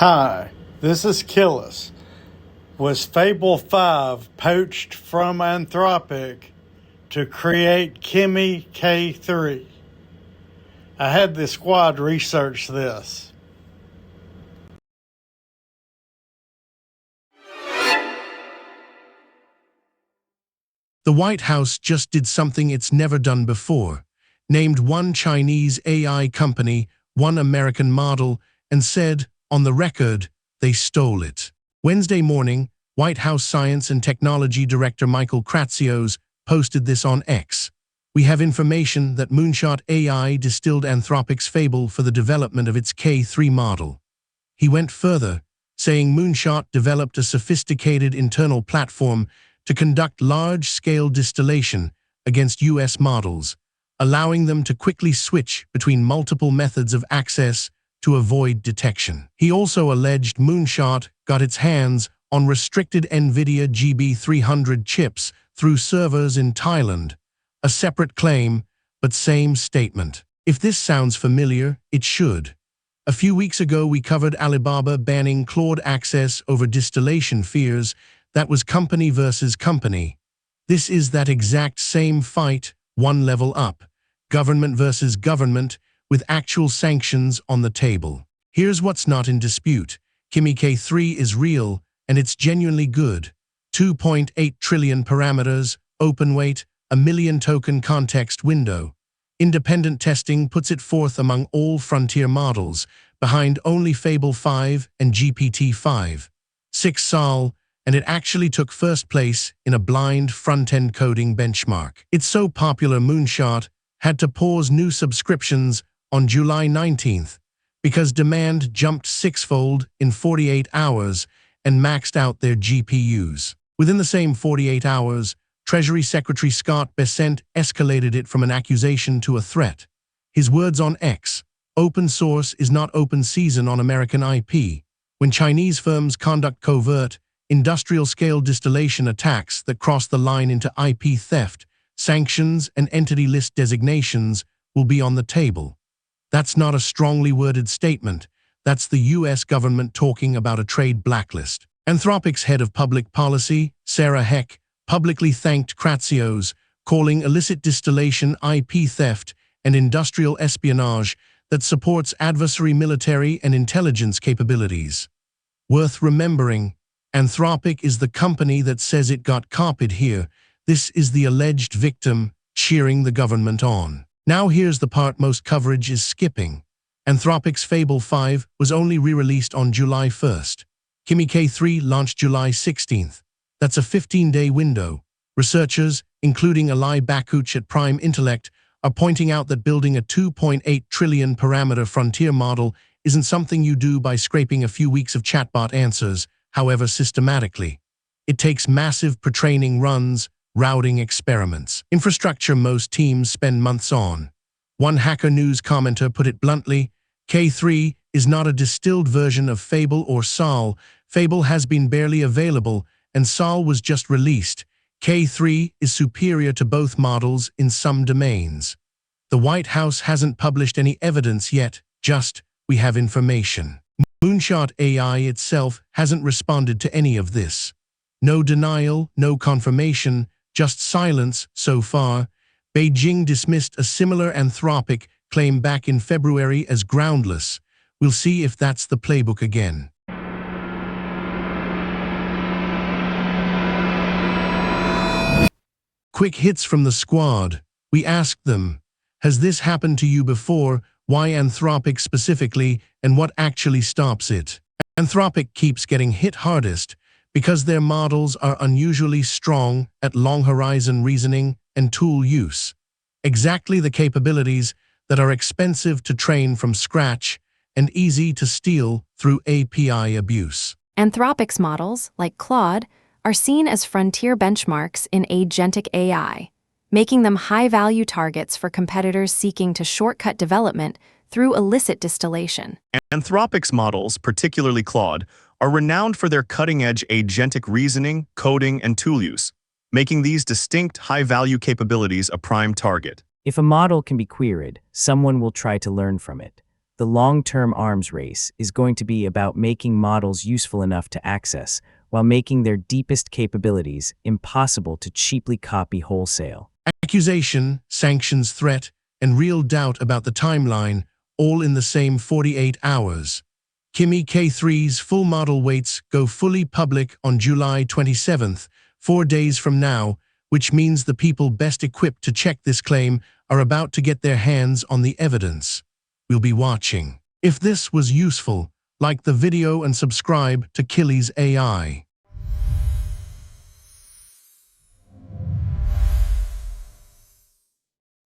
Hi, this is Killis. Was Fable 5 poached from Anthropic to create Kimi K3? I had the squad research this. The White House just did something it's never done before, named one Chinese AI company, one American model, and said, on the record, they stole it. Wednesday morning, White House Science and Technology Director Michael Kratsios posted this on X. We have information that Moonshot AI distilled Anthropic's Fable for the development of its K3 model. He went further, saying Moonshot developed a sophisticated internal platform to conduct large-scale distillation against U.S. models, allowing them to quickly switch between multiple methods of access to avoid detection. He also alleged Moonshot got its hands on restricted NVIDIA GB300 chips through servers in Thailand, a separate claim, but same statement. If this sounds familiar, it should. A few weeks ago, we covered Alibaba banning Claude access over distillation fears. That was company versus company. This is that exact same fight, one level up. Government versus government, with actual sanctions on the table. Here's what's not in dispute. Kimi K3 is real, and it's genuinely good. 2.8 trillion parameters, open weight, a million token context window. Independent testing puts it fourth among all frontier models, behind only Fable 5 and GPT-5. 6 SAL, and it actually took first place in a blind front-end coding benchmark. It's so popular Moonshot had to pause new subscriptions on July 19th because demand jumped sixfold in 48 hours and maxed out their GPUs. Within the same 48 hours, Treasury Secretary Scott Bessent escalated it from an accusation to a threat. His words on X: open source is not open season on American IP. When Chinese firms conduct covert, industrial-scale distillation attacks that cross the line into IP theft, sanctions and entity list designations will be on the table. That's not a strongly worded statement. That's the U.S. government talking about a trade blacklist. Anthropic's head of public policy, Sarah Heck, publicly thanked Kratsios, calling illicit distillation IP theft and industrial espionage that supports adversary military and intelligence capabilities. Worth remembering, Anthropic is the company that says it got copied here. This is the alleged victim cheering the government on. Now here's the part most coverage is skipping. Anthropic's Fable 5 was only re-released on July 1st. Kimi K3 launched July 16th. That's a 15-day window. Researchers, including Eli Bakuch at Prime Intellect, are pointing out that building a 2.8 trillion parameter frontier model isn't something you do by scraping a few weeks of chatbot answers, however systematically. It takes massive pre-training runs, routing experiments. Infrastructure most teams spend months on. One Hacker News commenter put it bluntly, K3 is not a distilled version of Fable or SAL. Fable has been barely available, and SAL was just released. K3 is superior to both models in some domains. The White House hasn't published any evidence yet, just, we have information. Moonshot AI itself hasn't responded to any of this. No denial, no confirmation, just silence so far. Beijing dismissed a similar Anthropic claim back in February as groundless. We'll see if that's the playbook again. Quick hits from the squad. We asked them, has this happened to you before? Why Anthropic specifically, and what actually stops it? Anthropic keeps getting hit hardest because their models are unusually strong at long-horizon reasoning and tool use. Exactly the capabilities that are expensive to train from scratch and easy to steal through API abuse. Anthropic's models, like Claude, are seen as frontier benchmarks in agentic AI, making them high-value targets for competitors seeking to shortcut development through illicit distillation. Anthropic's models, particularly Claude, are renowned for their cutting-edge agentic reasoning, coding, and tool use, making these distinct high-value capabilities a prime target. If a model can be queried, someone will try to learn from it. The long-term arms race is going to be about making models useful enough to access, while making their deepest capabilities impossible to cheaply copy wholesale. Accusation, sanctions, threat, and real doubt about the timeline, all in the same 48 hours. Kimi K3's full model weights go fully public on July 27th, 4 days from now, which means the people best equipped to check this claim are about to get their hands on the evidence. We'll be watching. If this was useful, like the video and subscribe to Killy's AI.